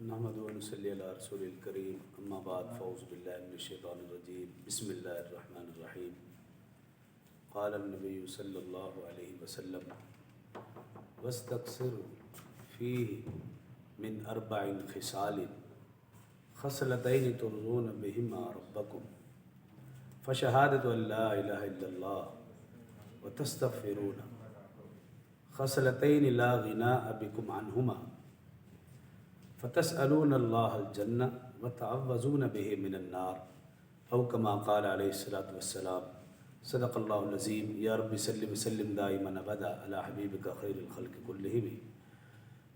نحمد ونصلی علی رسول الکریم اما بعد فاعوذ باللہ من الشیطان الرجیم بسم اللہ الرحمن الرحیم قال النبی صلی اللہ علیہ وسلم واستقصر فیہ من اربع خصال خصلتین ترضون بہما ربکم فشہادۃ ان لا الہ الا اللہ وتستغفرون خصلتین لا غناء بکم عنہما فتسألون اللہ الجنہ وتعوذون به من النار او کما قال علیہ الصلاۃ والسلام صدق اللہ العظیم یا رب صلی وسلم دائما ابدا علی حبیبک خیر الخلق کلہم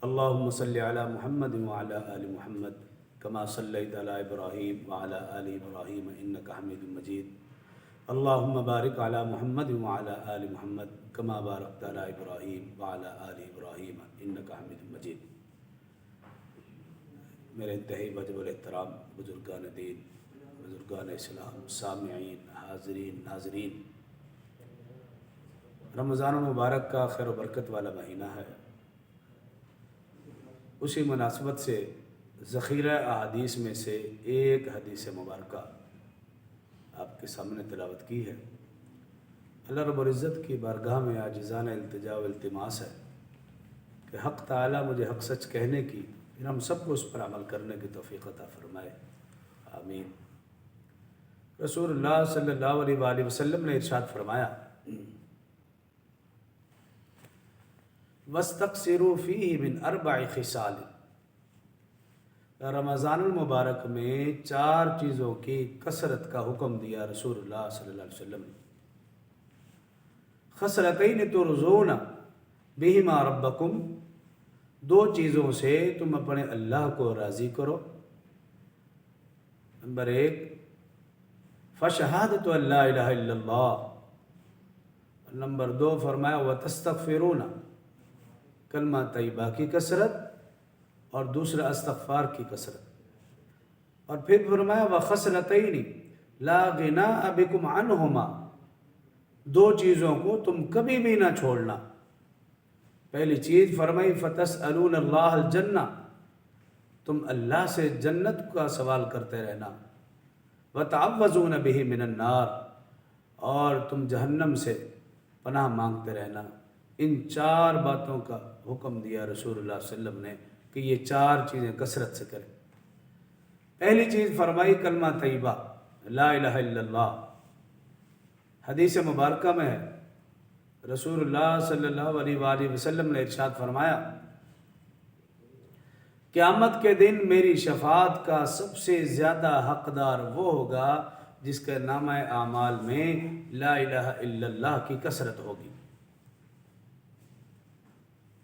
اللہم صلی علی محمد وعلی آل محمد کما صلیت علی ابراہیم وعلی آل ابراہیم انک حمید مجید اللہم بارک علی محمد وعلی آل محمد کما بارکت علی ابراہیم وعلی آل ابراہیم انک حمید مجید۔ میرے انتہائی واجب الاحترام بزرگان دین، بزرگان اسلام، سامعین، حاضرین، ناظرین، رمضان المبارک کا خیر و برکت والا مہینہ ہے۔ اسی مناسبت سے ذخیرہ احادیث میں سے ایک حدیث مبارکہ آپ کے سامنے تلاوت کی ہے۔ اللہ رب العزت کی بارگاہ میں عاجزانہ التجا و التماس ہے کہ حق تعالیٰ مجھے حق سچ کہنے کی، پھر ہم سب کو اس پر عمل کرنے کی توفیق عطا فرمائے، آمین۔ رسول اللہ صلی اللہ علیہ وآلہ وسلم نے ارشاد فرمایا وَاسْتَقْصِرُوا فِيهِ مِنْ أَرْبَعِ خِصَالٍ، رمضان المبارک میں 4 چیزوں کی کثرت کا حکم دیا رسول اللہ صلی اللہ علیہ وسلم نے۔ خصلتین ترضون بہما ربکم، 2 چیزوں سے تم اپنے اللہ کو راضی کرو۔ نمبر 1 فشہادۃ ان لا الہ الا اللہ، نمبر 2 فرمایا وتستغفرون، کلمہ طیبہ کی کثرت، اور دوسرا استغفار کی کثرت، اور پھر فرمایا وخصلتین لا غناء بکم عنہما، 2 چیزوں کو تم کبھی بھی نہ چھوڑنا۔ پہلی چیز فرمائی فتسألون اللہ الجنہ، تم اللہ سے جنت کا سوال کرتے رہنا، وتعوذون به من النار، اور تم جہنم سے پناہ مانگتے رہنا۔ ان 4 باتوں کا حکم دیا رسول اللہ صلی اللہ علیہ وسلم نے کہ یہ 4 چیزیں کثرت سے کریں۔ پہلی چیز فرمائی کلمہ طیبہ لا الہ الا اللہ۔ حدیث مبارکہ میں ہے رسول اللہ صلی اللہ علیہ وآلہ وسلم نے ارشاد فرمایا قیامت کے دن میری شفاعت کا سب سے زیادہ حقدار وہ ہوگا جس کے نامہ اعمال میں لا الہ الا اللہ کی کثرت ہوگی۔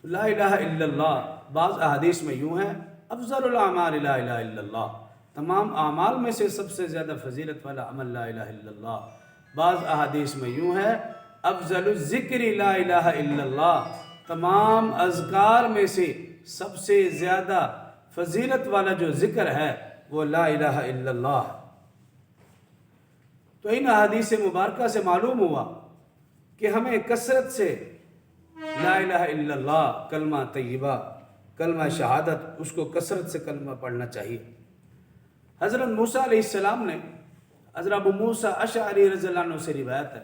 تو لا الہ الا اللہ بعض احادیث میں یوں ہے افضل الاعمال لا الہ الا اللہ، تمام اعمال میں سے سب سے زیادہ فضیلت والا عمل لا الہ الا اللہ۔ بعض احادیث میں یوں ہے افضل الذکر لا الہ الا اللہ، تمام اذکار میں سے سب سے زیادہ فضیلت والا جو ذکر ہے وہ لا الہ الا اللہ۔ تو ان احادیث مبارکہ سے معلوم ہوا کہ ہمیں کثرت سے لا الہ الا اللہ، کلمہ طیبہ، کلمہ شہادت، اس کو کثرت سے کلمہ پڑھنا چاہیے۔ حضرت موسیٰ علیہ السلام نے، حضرت ابو موسیٰ اشعری رضی اللہ عنہ سے روایت ہے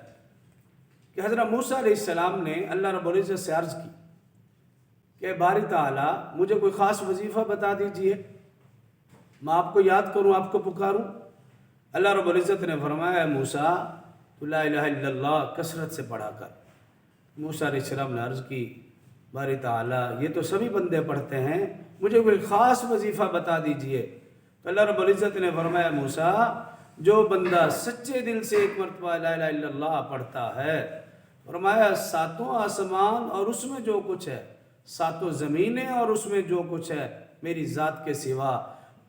کہ حضرت موسیٰ علیہ السلام نے اللہ رب العزت سے عرض کی کہ باری تعالیٰ مجھے کوئی خاص وظیفہ بتا دیجئے، میں آپ کو یاد کروں، آپ کو پکاروں۔ اللہ رب العزت نے فرمایا اے موسیٰ تو لا الہ الا اللہ کثرت سے پڑھا کر۔ موسیٰ علیہ السلام نے عرض کی باری تعالیٰ یہ تو سبھی بندے پڑھتے ہیں، مجھے کوئی خاص وظیفہ بتا دیجئے۔ تو اللہ رب العزت نے فرمایا موسیٰ جو بندہ سچے دل سے ایک مرتبہ لا الہ الا اللہ پڑھتا ہے، فرمایا 7 آسمان اور اس میں جو کچھ ہے، 7 زمینیں اور اس میں جو کچھ ہے، میری ذات کے سوا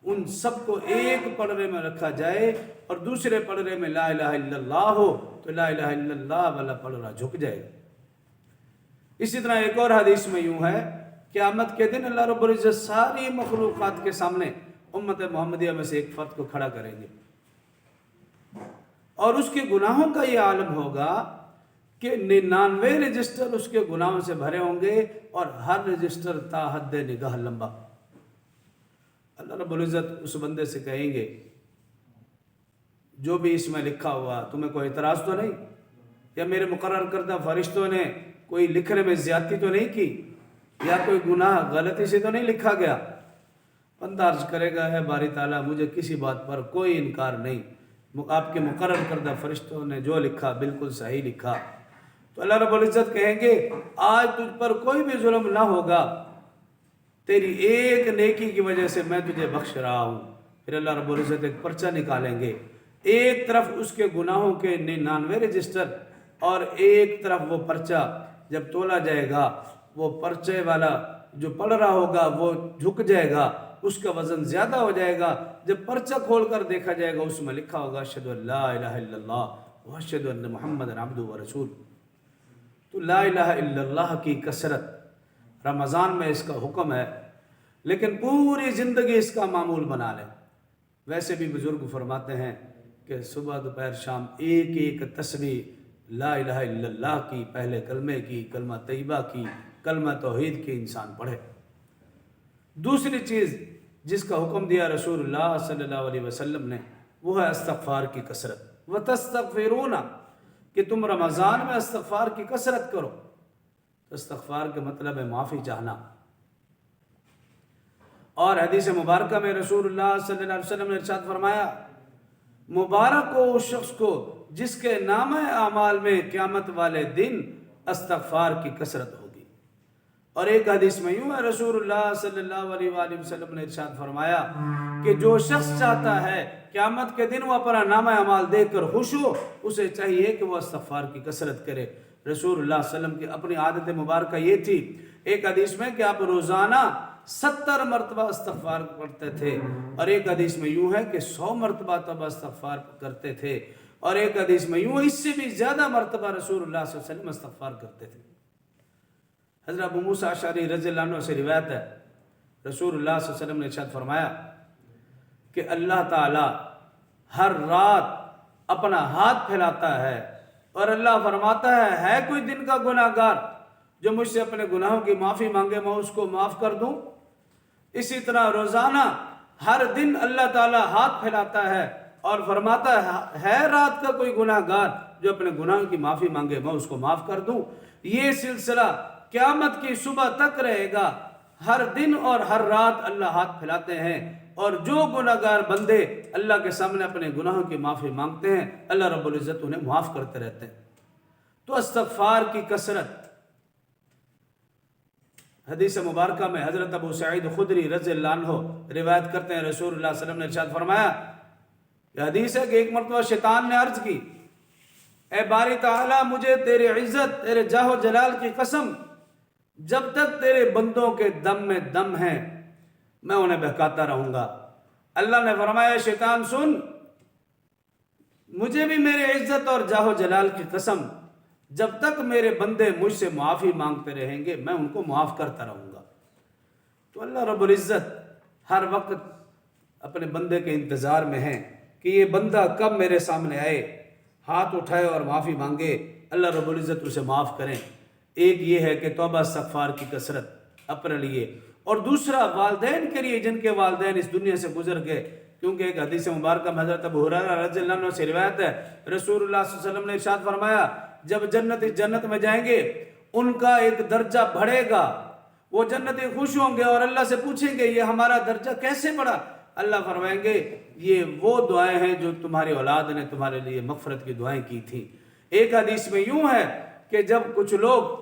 ان سب کو ایک پلڑے میں رکھا جائے اور دوسرے پلڑے میں لا الہ الا اللہ ہو تو لا الہ الا اللہ والا پلڑا جھک جائے۔ اسی طرح ایک اور حدیث میں یوں ہے قیامت کے دن اللہ رب العزت ساری مخلوقات کے سامنے امت محمدیہ میں سے ایک فرد کو کھڑا کریں گے اور اس کے گناہوں کا یہ عالم ہوگا کہ 99 رجسٹر اس کے گناہوں سے بھرے ہوں گے اور ہر رجسٹر تا حد نگاہ لمبا۔ اللہ رب العزت اس بندے سے کہیں گے جو بھی اس میں لکھا ہوا تمہیں کوئی اعتراض تو نہیں، یا میرے مقرر کردہ فرشتوں نے کوئی لکھنے میں زیادتی تو نہیں کی، یا کوئی گناہ غلطی سے تو نہیں لکھا گیا؟ بندہ عرض کرے گا ہے باری تعالیٰ مجھے کسی بات پر کوئی انکار نہیں، آپ کے مقرر کردہ فرشتوں نے جو لکھا بالکل صحیح لکھا۔ تو اللہ رب العزت کہیں گے آج تجھ پر کوئی بھی ظلم نہ ہوگا، تیری ایک نیکی کی وجہ سے میں تجھے بخش رہا ہوں۔ پھر اللہ رب العزت ایک پرچہ نکالیں گے، ایک طرف اس کے گناہوں کے 99 رجسٹر اور ایک طرف وہ پرچہ جب تولا جائے گا، وہ پرچے والا جو پڑھ رہا ہوگا وہ جھک جائے گا، اس کا وزن زیادہ ہو جائے گا۔ جب پرچہ کھول کر دیکھا جائے گا اس میں لکھا ہوگا اشہد ان لا الہ الا اللہ واشہد ان محمد عبدہ ورسول۔ تو لا الہ الا اللہ کی کثرت رمضان میں اس کا حکم ہے، لیکن پوری زندگی اس کا معمول بنا لیں۔ ویسے بھی بزرگ فرماتے ہیں کہ صبح دوپہر شام ایک ایک تسبیح لا الہ الا اللہ کی، پہلے کلمے کی، کلمہ طیبہ کی، کلمہ توحید کی انسان پڑھے۔ دوسری چیز جس کا حکم دیا رسول اللہ صلی اللہ علیہ وسلم نے وہ ہے استغفار کی کثرت۔ وَتَسْتَغْفِرُونَ کہ تم رمضان میں استغفار کی کثرت کرو۔ استغفار کے مطلب ہے معافی چاہنا، اور حدیث مبارکہ میں رسول اللہ صلی اللہ علیہ وسلم نے ارشاد فرمایا مبارک ہو اس شخص کو جس کے نامہ اعمال میں قیامت والے دن استغفار کی کثرت ہوگی۔ اور ایک حدیث میں یوں ہے رسول اللہ صلی اللہ علیہ وآلہ وسلم نے ارشاد فرمایا کہ جو شخص چاہتا ہے قیامت کے دن وہ اپنا نامہ اعمال دیکھ کر خوش ہو، اسے چاہیے کہ وہ استغفار کی کثرت کرے۔ رسول اللہ صلی اللہ علیہ وسلم کی اپنی عادت مبارکہ یہ تھی، ایک حدیث میں کہ آپ روزانہ 70 مرتبہ استغفار کرتے تھے، اور ایک حدیث میں یوں ہے کہ 100 مرتبہ توبہ استغفار کرتے تھے، اور ایک حدیث میں یوں اس سے بھی زیادہ مرتبہ رسول اللہ صلی اللہ علیہ وسلم استغفار کرتے تھے۔ حضرت ابو موسیٰ اشعری رضی اللہ عنہ سے روایت ہے رسول اللہ صلی اللہ علیہ وسلم نے ارشاد فرمایا کہ اللہ تعالی ہر رات اپنا ہاتھ پھیلاتا ہے اور اللہ فرماتا ہے کوئی دن کا گناہ گار جو مجھ سے اپنے گناہوں کی معافی مانگے میں اس کو معاف کر دوں؟ اسی طرح روزانہ ہر دن اللہ تعالی ہاتھ پھیلاتا ہے اور فرماتا ہے رات کا کوئی گناہ گار جو اپنے گناہوں کی معافی مانگے میں اس کو معاف کر دوں۔ یہ سلسلہ قیامت کی صبح تک رہے گا، ہر دن اور ہر رات اللہ ہاتھ پھیلاتے ہیں، اور جو گناہ گار بندے اللہ کے سامنے اپنے گناہوں کی معافی مانگتے ہیں اللہ رب العزت انہیں معاف کرتے رہتے ہیں۔ تو استغفار کی کثرت۔ حدیث مبارکہ میں حضرت ابو سعید خدری رضی اللہ عنہ روایت کرتے ہیں رسول اللہ صلی اللہ علیہ وسلم نے ارشاد فرمایا، یہ حدیث ہے کہ ایک مرتبہ شیطان نے عرض کی اے باری تعالیٰ مجھے تیرے عزت تیرے جاہ و جلال کی قسم جب تک تیرے بندوں کے دم میں دم ہے میں انہیں بہکاتا رہوں گا۔ اللہ نے فرمایا شیطان سن، مجھے بھی میرے عزت اور جاہ و جلال کی قسم جب تک میرے بندے مجھ سے معافی مانگتے رہیں گے میں ان کو معاف کرتا رہوں گا۔ تو اللہ رب العزت ہر وقت اپنے بندے کے انتظار میں ہے کہ یہ بندہ کب میرے سامنے آئے، ہاتھ اٹھائے اور معافی مانگے، اللہ رب العزت اسے معاف کریں۔ ایک یہ ہے کہ توبہ استغفار کی کثرت اپنے لیے، اور دوسرا والدین کے لیے جن کے والدین اس دنیا سے گزر گئے، کیونکہ ایک حدیث مبارکہ میں حضرت ابو ہریرہ رضی اللہ عنہ سے روایت ہے رسول اللہ صلی اللہ علیہ وسلم نے ارشاد فرمایا جب جنت میں جائیں گے ان کا ایک درجہ بڑھے گا، وہ جنتی خوش ہوں گے اور اللہ سے پوچھیں گے یہ ہمارا درجہ کیسے بڑھا؟ اللہ فرمائیں گے یہ وہ دعائیں ہیں جو تمہاری اولاد نے تمہارے لیے مغفرت کی دعائیں کی تھیں۔ ایک حدیث میں یوں ہے کہ جب کچھ لوگ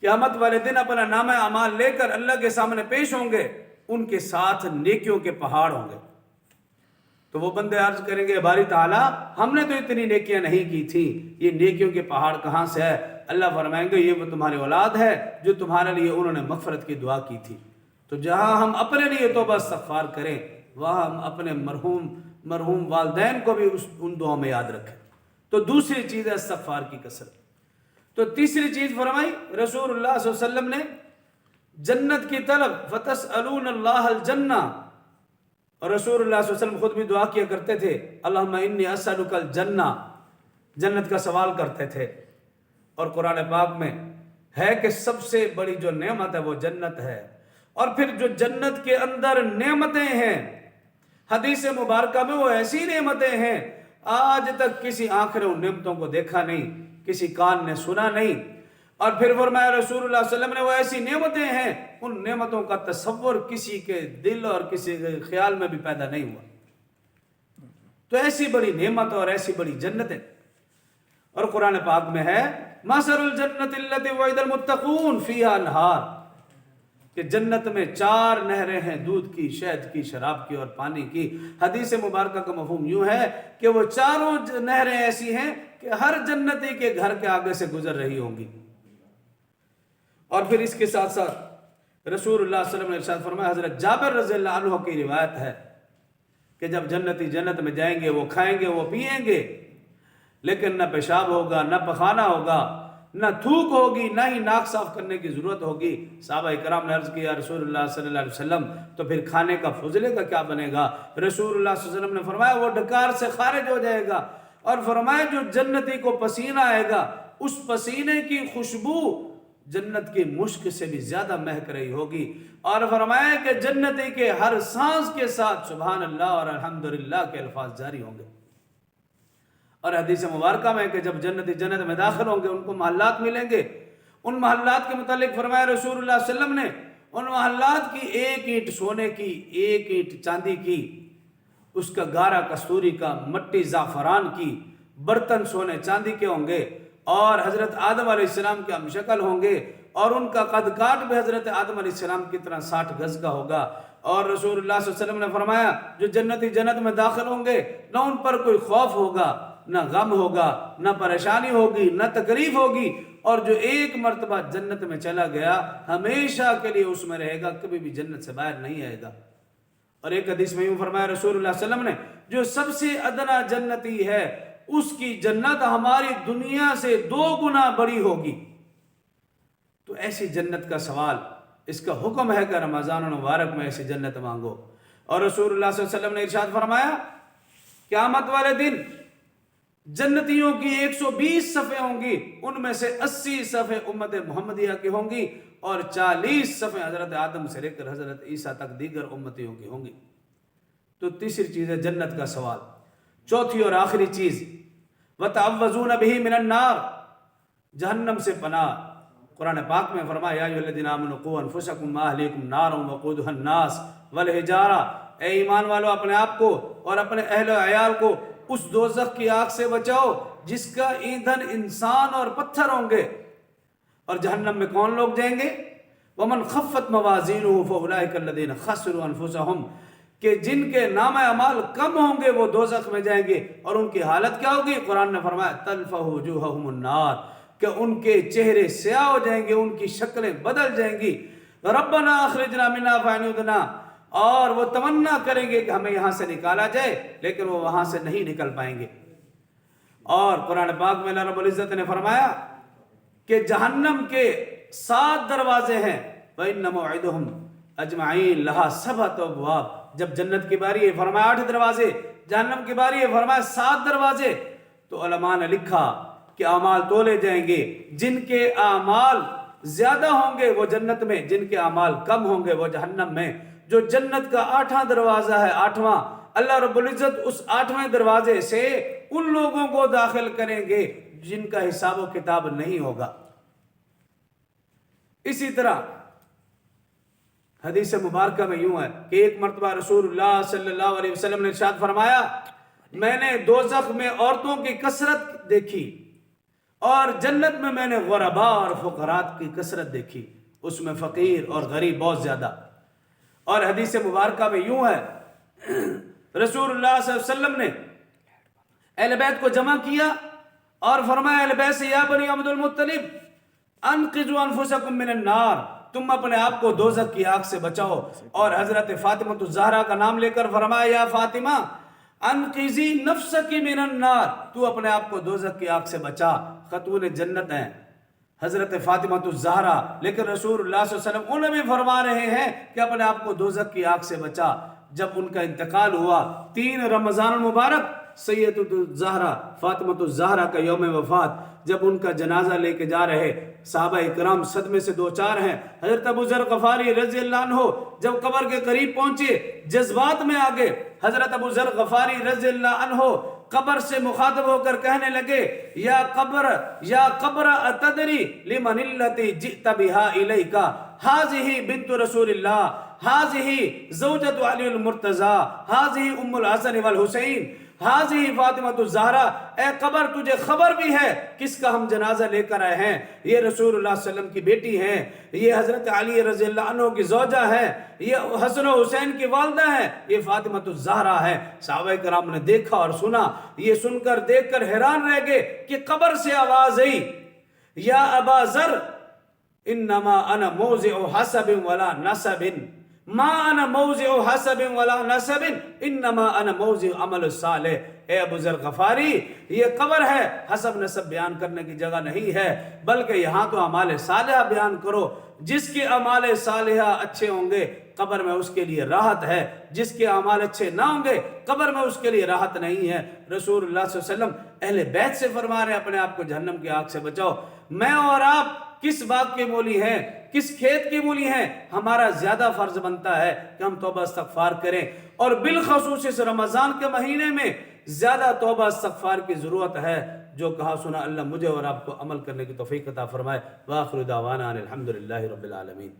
قیامت والے دن اپنا نامہ اعمال لے کر اللہ کے سامنے پیش ہوں گے ان کے ساتھ نیکیوں کے پہاڑ ہوں گے، تو وہ بندے عرض کریں گے باری تعالیٰ ہم نے تو اتنی نیکیاں نہیں کی تھیں، یہ نیکیوں کے پہاڑ کہاں سے ہے؟ اللہ فرمائیں گے یہ وہ تمہاری اولاد ہے جو تمہارے لیے انہوں نے مغفرت کی دعا کی تھی۔ تو جہاں ہم اپنے لیے توبہ استغفار کریں وہاں ہم اپنے مرحوم والدین کو بھی ان دعاؤں میں یاد رکھیں۔ تو دوسری چیز ہے استغفار کی کثرت۔ تو تیسری چیز فرمائی رسول اللہ صلی اللہ علیہ وسلم نے جنت کی طلب، فَتَسْأَلُونَ اللَّهَ الْجَنَّةَ، اور رسول اللہ صلی اللہ علیہ وسلم خود بھی دعا کیا کرتے تھے اللہم انی اسألک الجنہ، جنت کا سوال کرتے تھے۔ اور قرآن پاک میں ہے کہ سب سے بڑی جو نعمت ہے وہ جنت ہے، اور پھر جو جنت کے اندر نعمتیں ہیں، حدیث مبارکہ میں وہ ایسی نعمتیں ہیں آج تک کسی آنکھ نے ان نعمتوں کو دیکھا نہیں، کسی کان نے سنا نہیں۔ اور پھر فرمایا رسول اللہ صلی اللہ علیہ وسلم نے وہ ایسی نعمتیں ہیں، ان نعمتوں کا تصور کسی کے دل اور کسی کے خیال میں بھی پیدا نہیں ہوا۔ تو ایسی بڑی نعمت اور ایسی بڑی جنتیں، اور قرآن پاک میں ہے مثل الجنت التی وعد المتقون فیہا انہار، کہ جنت میں 4 نہریں ہیں، دودھ کی، شہد کی، شراب کی اور پانی کی۔ حدیث مبارکہ کا مفہوم یوں ہے کہ وہ چاروں نہریں ایسی ہیں کہ ہر جنتی کے گھر کے آگے سے گزر رہی ہوں گی۔ اور پھر اس کے ساتھ ساتھ رسول اللہ صلی اللہ علیہ وسلم نے ارشاد فرمایا، حضرت جابر رضی اللہ عنہ کی روایت ہے کہ جب جنتی جنت میں جائیں گے، وہ کھائیں گے، وہ پیئیں گے، لیکن نہ پیشاب ہوگا، نہ پخانہ ہوگا، نہ تھوک ہوگی، نہ ہی ناک صاف کرنے کی ضرورت ہوگی۔ صحابہ کرام نے عرض کیا رسول اللہ صلی اللہ علیہ وسلم تو پھر کھانے کا فضلے کا کیا بنے گا؟ رسول اللہ صلی اللہ علیہ وسلم نے فرمایا وہ ڈکار سے خارج ہو جائے گا، اور فرمایا جو جنتی کو پسینہ آئے گا اس پسینے کی خوشبو جنت کی مشک سے بھی زیادہ مہک رہی ہوگی، اور فرمایا کہ جنتی کے ہر سانس کے ساتھ سبحان اللہ اور الحمدللہ کے الفاظ جاری ہوں گے۔ اور حدیث مبارکہ میں کہ جب جنتی جنت میں داخل ہوں گے ان کو محلات ملیں گے، ان محلات کے متعلق فرمایا رسول اللہ صلی اللہ علیہ وسلم نے ان محلات کی 1 اینٹ سونے کی، 1 اینٹ چاندی کی، اس کا گارا کستوری کا، مٹی زعفران کی، برتن سونے چاندی کے ہوں گے، اور حضرت آدم علیہ السلام کے ہم شکل ہوں گے، اور ان کا قد کاٹ بھی حضرت آدم علیہ السلام کی طرح 60 گز کا ہوگا۔ اور رسول اللہ صلی اللہ علیہ وسلم نے فرمایا جو جنتی جنت میں داخل ہوں گے نہ ان پر کوئی خوف ہوگا، نہ غم ہوگا، نہ پریشانی ہوگی، نہ تکلیف ہوگی، اور جو ایک مرتبہ جنت میں چلا گیا ہمیشہ کے لیے اس میں رہے گا، کبھی بھی جنت سے باہر نہیں آئے گا۔ اور ایک حدیث میں یوں فرمایا رسول اللہ صلی اللہ علیہ وسلم نے جو سب سے ادنا جنتی ہے اس کی جنت ہماری دنیا سے 2 گنا بڑی ہوگی۔ تو ایسی جنت کا سوال، اس کا حکم ہے کہ رمضان المبارک میں ایسی جنت مانگو۔ اور رسول اللہ صلی اللہ علیہ وسلم نے ارشاد فرمایا قیامت والے دن جنتیوں کی 120 صفیں ہوں گی، ان میں سے 80 صفیں امت محمدیہ کی ہوں گی، اور 40 صفیں حضرت آدم سے لے کر حضرت عیسیٰ تک دیگر امتیوں کی ہوں گی۔ تو تیسری چیز ہے جنت کا سوال۔ چوتھی اور آخری چیز وَتَعَوَّذُونَ بِهِ مِنَ النَّارِ، جہنم سے پناہ۔ قرآن پاک میں فرمایا یا ایھا الذین آمنوا قوا انفسکم واہلیکم نارا وقودھا الناس والحجارہ، اے ایمان والو اپنے آپ کو اور اپنے اہل و عیال کو اس دوزخ کی آگ سے بچاؤ جس کا ایندھن انسان اور پتھر ہوں گے۔ اور جہنم میں کون لوگ جائیں گے؟ وَمَنْ خَفَّتْ مَوَازِينُهُ فَأُولَٰئِكَ الَّذِينَ خَسِرُوا أَنفُسَهُمْ، کہ جن کے نام اعمال کم ہوں گے وہ دوزخ میں جائیں گے، اور ان کی حالت کیا ہوگی؟ قرآن نے فرمایا تَلْفَحُ وُجُوهَهُمُ النَّارُ، کہ ان کے چہرے سیاہ ہو جائیں گے، ان کی شکلیں بدل جائیں گی۔ ربنا اخرجنا منها فنعودنا، اور وہ تمنا کریں گے کہ ہمیں یہاں سے نکالا جائے، لیکن وہ وہاں سے نہیں نکل پائیں گے۔ اور قرآن پاک میں اللہ رب العزت نے فرمایا کہ جہنم کے 7 دروازے ہیں، وَإِنَّ مَوْعِدُهُمْ أَجْمَعِينَ لَهَا 7 أَبْوَابٍ، جب جنت کی باری ہے فرمایا 8 دروازے، جہنم کی باری ہے فرمایا 7 دروازے۔ تو علماء نے لکھا کہ اعمال تولے جائیں گے، جن کے اعمال زیادہ ہوں گے وہ جنت میں، جن کے اعمال کم ہوں گے وہ جہنم میں۔ جو جنت کا 8واں دروازہ ہے، 8واں، اللہ رب العزت اس 8ویں دروازے سے ان لوگوں کو داخل کریں گے جن کا حساب و کتاب نہیں ہوگا۔ اسی طرح حدیث مبارکہ میں یوں ہے کہ ایک مرتبہ رسول اللہ صلی اللہ علیہ وسلم نے ارشاد فرمایا میں نے دوزخ میں عورتوں کی کثرت دیکھی، اور جنت میں نے غرباء اور فقرات کی کثرت دیکھی، اس میں فقیر اور غریب بہت زیادہ۔ اور حدیث مبارکہ میں یوں ہے رسول اللہ صلی اللہ علیہ وسلم نے اہل بیت کو جمع کیا اور فرمایا اہل بیت سے یا بنی عبد المطلب انقذوا انفسکم من النار، تم اپنے آپ کو دوزخ کی آگ سے بچاؤ۔ اور حضرت فاطمہ الزہرا کا نام لے کر فرمایا یا فاطمہ انقذی نفسک من النار، تو اپنے آپ کو دوزخ کی آگ سے بچا۔ خاتون جنت ہیں حضرت فاطمہ الزہرا، لیکن رسول اللہ صلی اللہ علیہ وسلم انہیں بھی فرما رہے ہیں کہ اپنے آپ کو دوزخ کی آگ سے بچا۔ جب ان کا انتقال ہوا 3 رمضان المبارک سیدۃ الزہرا فاطمۃ الزہرا کا یوم وفات، جب ان کا جنازہ لے کے جا رہے صحابہ کرام صدمے سے دو چار ہیں. حضرت ابو ذر غفاری رضی اللہ عنہ جب قبر کے قریب پہنچے جذبات میں آگے. حضرت ابو ذر غفاری رضی اللہ عنہ قبر سے مخاطب ہو کر کہنے لگے یا قبر اتدری لمن التی جئت بها الیک هذه بنت رسول اللہ هذه زوجۃ علی المرتضی هذه ام الحسن والحسین هذه فاطمۃ الزہرا. اے قبر تجھے خبر بھی ہے کس کا ہم جنازہ لے کر آئے ہیں؟ یہ رسول اللہ صلی اللہ علیہ وسلم کی بیٹی ہیں، یہ حضرت علی رضی اللہ عنہ کی زوجہ ہے، یہ حسن و حسین کی والدہ ہیں، یہ فاطمۃ الزہرا ہے. صحابہ کرام نے دیکھا اور سنا، یہ سن کر دیکھ کر حیران رہ گئے کہ قبر سے آواز آئی یا ابا ذر انما انا موضع حسب ولا نسب ما انا موضع حسب ولا نسب انما انا موضع عمل صالح. اے ابو ذر غفاری، یہ قبر ہے، حسب نسب بیان کرنے کی جگہ نہیں ہے، بلکہ یہاں تو اعمال صالحہ بیان کرو. جس کے اعمال صالحہ اچھے ہوں گے قبر میں اس کے لیے راحت ہے، جس کے اعمال اچھے نہ ہوں گے قبر میں اس کے لیے راحت نہیں ہے. رسول اللہ صلی اللہ علیہ وسلم اہل بیت سے فرما رہے ہیں اپنے آپ کو جہنم کی آگ سے بچاؤ. میں اور آپ کس بات کے مولی ہیں، کس کھیت کی مولی ہیں؟ ہمارا زیادہ فرض بنتا ہے کہ ہم توبہ استغفار کریں، اور بالخصوص اس رمضان کے مہینے میں زیادہ توبہ استغفار کی ضرورت ہے. جو کہا سنا اللہ مجھے اور آپ کو عمل کرنے کی توفیق عطا فرمائے. وآخر دعوانا ان الحمدللہ رب العالمین.